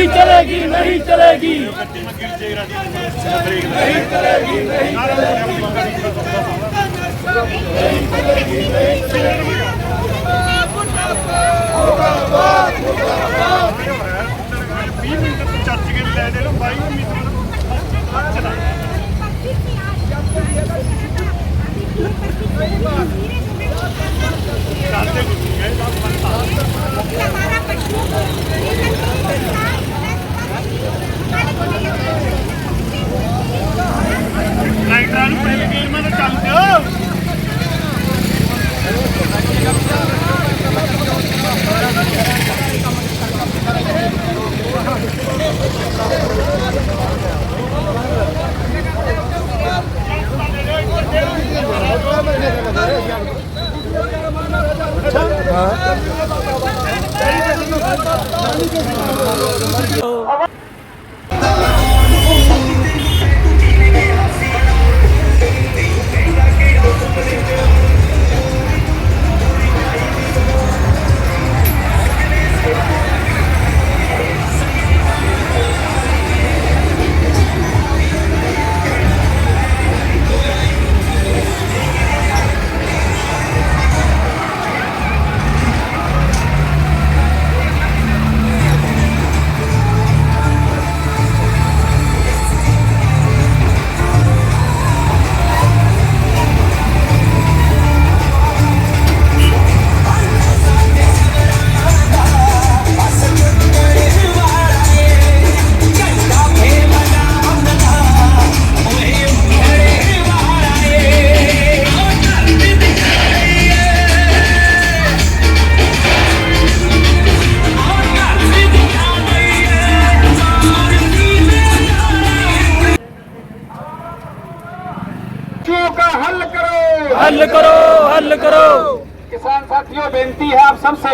नहीं चलेगी, नहीं चलेगी, नहीं चलेगी, ਲਾਈਟਰਾਂ ਨੂੰ ਪਹਿਲੇ ਗੇਰ ਮੈਂ ਤਾਂ ਚੱਲ ਦਿਓ। हल करो, हल करो। किसान साथियों, बेनती है आप सबसे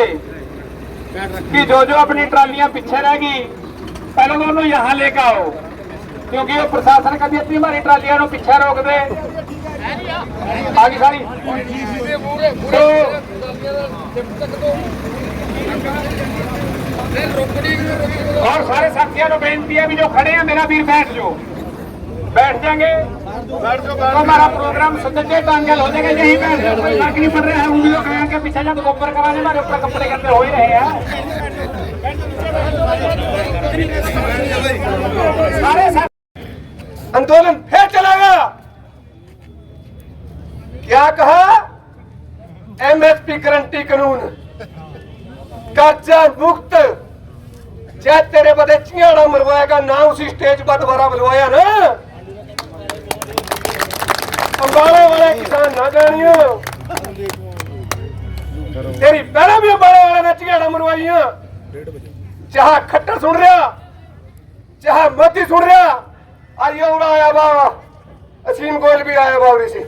कि जो जो अपनी ट्रालियां पीछे रहेगी पहले दोनों यहाँ लेकर आओ, क्योंकि ये प्रशासन कभी अपनी हमारी ट्रालियां को पीछे रोक दे आगे सारी तो और सारे साथियों को बेनती है भी जो खड़े हैं मेरा वीर बैठ जाएंगे तो हमारा प्रोग्राम सच्चे टांगल हो जाएगा। यही बैठ जाओ, कोई फर्क नहीं पड़ रहा है। उंगलियों कहा के पीछे जाओ तो ऊपर कराने हमारे ऊपर कपड़े करते हो ही रहे हैं सारे आंदोलन फिर चलेगा। क्या कहा? एमएसपी गारंटी कानून कर्जा मुक्त जय तेरे बदे चियाड़ा मरवाएगा ना उसी स्टेज पर दोबारा बुलवाया ना अंबाला वाले किसान ना जानियो तेरी पहले भी अंबाला वाले ने चियाड़ा मरवाइया। चाहे खट्टर सुन रहा चाहे मोदी सुन रहा आइयो आया बाबा असीम गोयल भी आया बाबरी से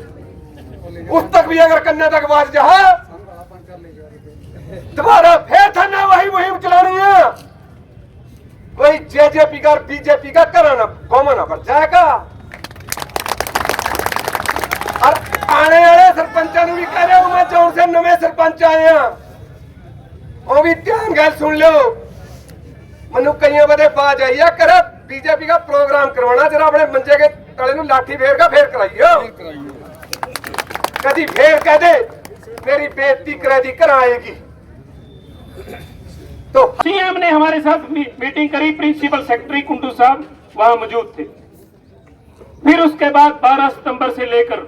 उस तक भी अगर कन्या तक बात जहा दोबारा फिर थाना वही मुहिम चलानी है। कोई जेजेपी का बीजेपी का कराना कॉमन पर जाएगा और आने वाले सरपंचों भी कह रहे हूं मैं जो से नवे सरपंच आए हैं वो भी ध्यान गल सुन लो। मनु कई बदे बाज आई कर बीजेपी का प्रोग्राम करवाना जरा अपने मंजे के तले नु लाठी फेर का फेर कराइयो कभी फेर कह दे मेरी बेइज्जती करा दी कराएगी। तो सीएम ने हमारे साथ मीटिंग करी, प्रिंसिपल सेक्रेटरी कुंडू साहब वहां मौजूद थे। फिर उसके बाद 12 सितंबर से लेकर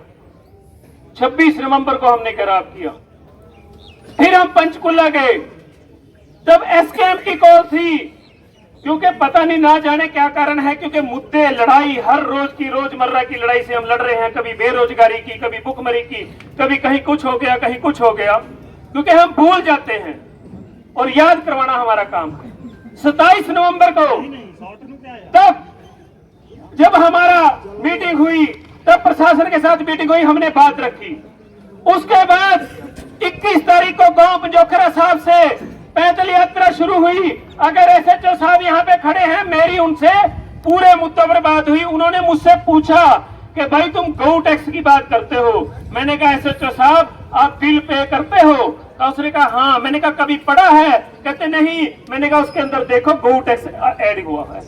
26 नवंबर को हमने घेराव किया। फिर हम पंचकुला गए, तब एसकेएम की कॉल थी, क्योंकि पता नहीं ना जाने क्या कारण है, क्योंकि मुद्दे लड़ाई हर रोज की रोजमर्रा की लड़ाई से हम लड़ रहे हैं। कभी बेरोजगारी की, कभी भुखमरी की, कभी कहीं कुछ हो गया कहीं कुछ हो गया, क्योंकि हम भूल जाते हैं और याद करवाना हमारा काम है। 27 नवंबर को तब जब हमारा मीटिंग हुई, तब प्रशासन के साथ मीटिंग हुई, हमने बात रखी। उसके बाद 21 तारीख को गांव पंजोखरा साहब से पैदल यात्रा शुरू हुई। अगर एसएचओ साहब यहाँ पे खड़े हैं, मेरी उनसे पूरे मुद्दों पर बात हुई। उन्होंने मुझसे पूछा कि भाई तुम गौ टैक्स की बात करते हो। मैंने कहा एसएचओ साहब आप बिल पे करते हो, तो उसने कहा हाँ। मैंने कहा कभी पढ़ा है? कहते नहीं। मैंने कहा उसके अंदर देखो गौ टैक्स ऐड हुआ है।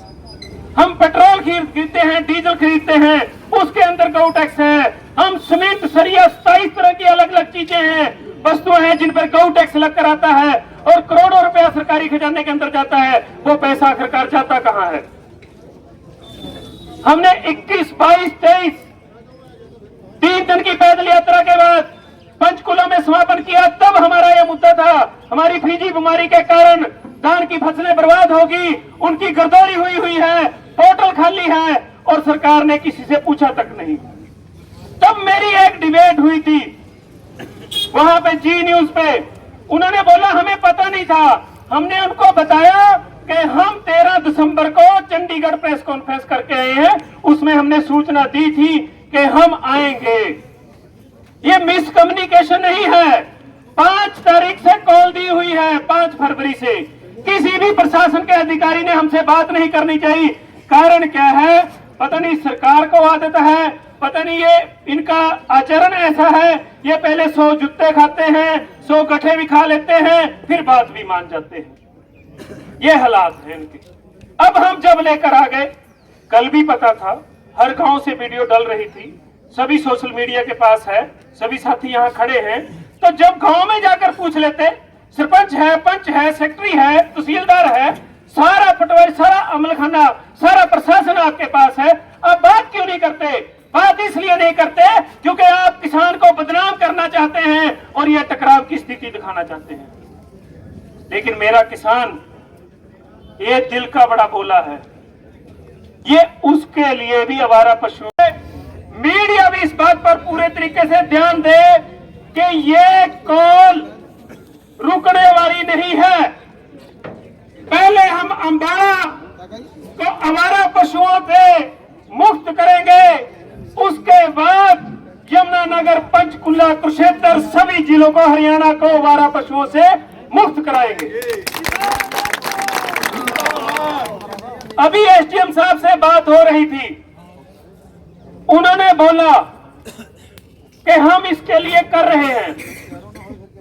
हम पेट्रोल खरीदते हैं, डीजल खरीदते हैं, उसके अंदर गौ टैक्स है। हम सीमेंट, सरिया, 27 तरह की अलग अलग चीजें हैं, वस्तुएं हैं जिन पर गौ टैक्स लग कर आता है और करोड़ों रुपया सरकारी खजाने के अंदर जाता है। वो पैसा आखिरकार जाता कहां है? हमने 21, 22, 23 3 दिन की पैदल यात्रा के बाद पंचकुला में समापन किया। तब हमारा यह मुद्दा था, हमारी फीजी बीमारी के कारण धान की फसलें बर्बाद होगी, उनकी गर्दौरी हुई है, पोर्टल खाली है और सरकार ने किसी से पूछा तक नहीं। तब मेरी एक डिबेट हुई थी वहां पे जी न्यूज पे। उन्होंने बोला हमें पता नहीं था। हमने उनको बताया कि हम 13 दिसंबर को चंडीगढ़ प्रेस कॉन्फ्रेंस करके आए हैं, उसमें हमने सूचना दी थी कि हम आएंगे। ये मिसकम्युनिकेशन नहीं है। 5 तारीख से कॉल दी हुई है, 5 फरवरी से। किसी भी प्रशासन के अधिकारी ने हमसे बात नहीं करनी चाहिए। कारण क्या है? पता नहीं सरकार को आदत है, पता नहीं ये इनका आचरण ऐसा है। ये पहले 100 जूते खाते हैं, 100 गठे भी खा लेते हैं, फिर बात भी मान जाते हैं। ये हालात हैं इनके। अब हम जब लेकर आ गए, कल भी पता था, हर गांव से वीडियो डल रही थी, सभी सोशल मीडिया के पास है, सभी साथी यहाँ खड़े हैं। तो जब गांव में जाकर पूछ लेते, सरपंच है, पंच है, सेक्रेटरी है, तहसीलदार है, सारा पटवारी, सारा अमलखाना, सारा प्रशासन आपके पास है, आप बात क्यों नहीं करते? बात इसलिए नहीं करते क्योंकि आप किसान को बदनाम करना चाहते हैं और यह टकराव की स्थिति दिखाना चाहते हैं। लेकिन मेरा किसान ये दिल का बड़ा बोला है, ये उसके लिए भी आवारा पशु है। मीडिया भी इस बात पर पूरे तरीके से ध्यान दे कि ये कॉल रुकने वाली नहीं है। पहले हम अंबाला को आवारा पशुओं से मुक्त करेंगे, उसके बाद यमुनानगर, पंचकुला, कुरुक्षेत्र सभी जिलों को, हरियाणा को आवारा पशुओं से मुक्त कराएंगे। अभी एसडीएम साहब से बात हो रही थी, उन्होंने बोला कि हम इसके लिए कर रहे हैं।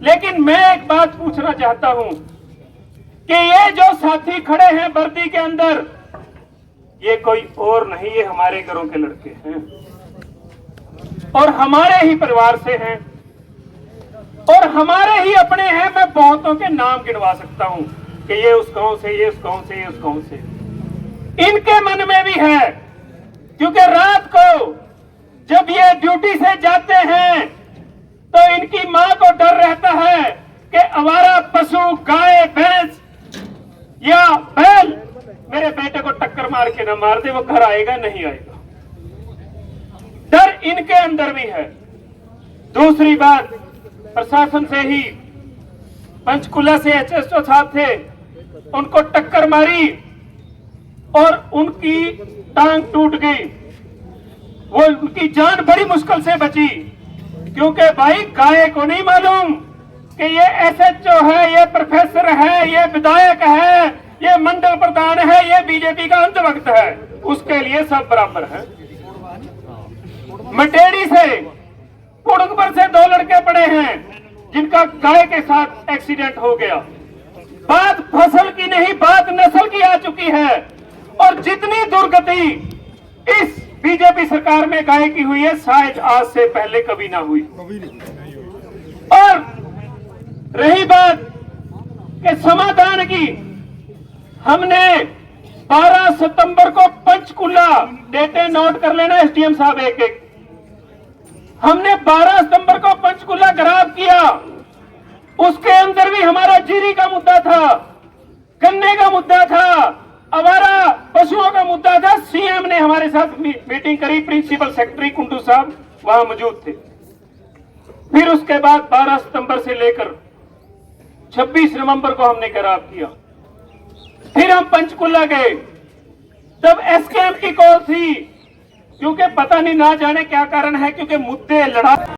लेकिन मैं एक बात पूछना चाहता हूं कि ये जो साथी खड़े हैं वर्दी के अंदर, ये कोई और नहीं, ये हमारे घरों के लड़के हैं और हमारे ही परिवार से हैं और हमारे ही अपने हैं। मैं बहुतों के नाम गिनवा सकता हूं कि ये उस गांव से, ये उस गांव से, ये उस गांव से। इनके मन में भी है, क्योंकि रात को जब ये ड्यूटी से जाते हैं तो इनकी मां को डर रहता है कि आवारा पशु, गाय, भैंस या बैल मेरे बेटे को टक्कर मार के ना मार दे, वो घर आएगा नहीं आएगा। डर इनके अंदर भी है। दूसरी बात, प्रशासन से ही, पंचकुला से एचएसओ साहब थे, उनको टक्कर मारी और उनकी टांग टूट गई। वो उनकी जान बड़ी मुश्किल से बची, क्योंकि भाई गाय को नहीं मालूम कि ये एसएचओ है, ये प्रोफेसर है, ये विधायक है, ये मंडल प्रधान है, ये बीजेपी का अंतभक्त है, उसके लिए सब बराबर है। मटेड़ी से, पुड़गपुर से 2 लड़के पड़े हैं जिनका गाय के साथ एक्सीडेंट हो गया। बात फसल की नहीं, बात नस्ल की आ चुकी है। और जितनी दुर्गति इस बीजेपी सरकार में गाय की हुई है, शायद आज से पहले कभी ना हुई। और रही बात के समाधान की, हमने 12 सितंबर को पंचकुला, डेटे नोट कर लेना एसडीएम साहब एक एक, हमने 12 सितंबर को पंचकुला ग्राफ किया। उसके अंदर भी हमारा जीरी का मुद्दा था, गन्ने का मुद्दा था, आवारा पशुओं का मुद्दा था। सीएम ने हमारे साथ मीटिंग करी, प्रिंसिपल सेक्रेटरी कुंडू साहब वहां मौजूद थे। फिर उसके बाद 12 सितंबर से लेकर 26 नवंबर को हमने ग्राफ किया। फिर हम पंचकुला गए, तब एसकेएम की कॉल थी, क्योंकि पता नहीं ना जाने क्या कारण है, क्योंकि मुद्दे लड़ा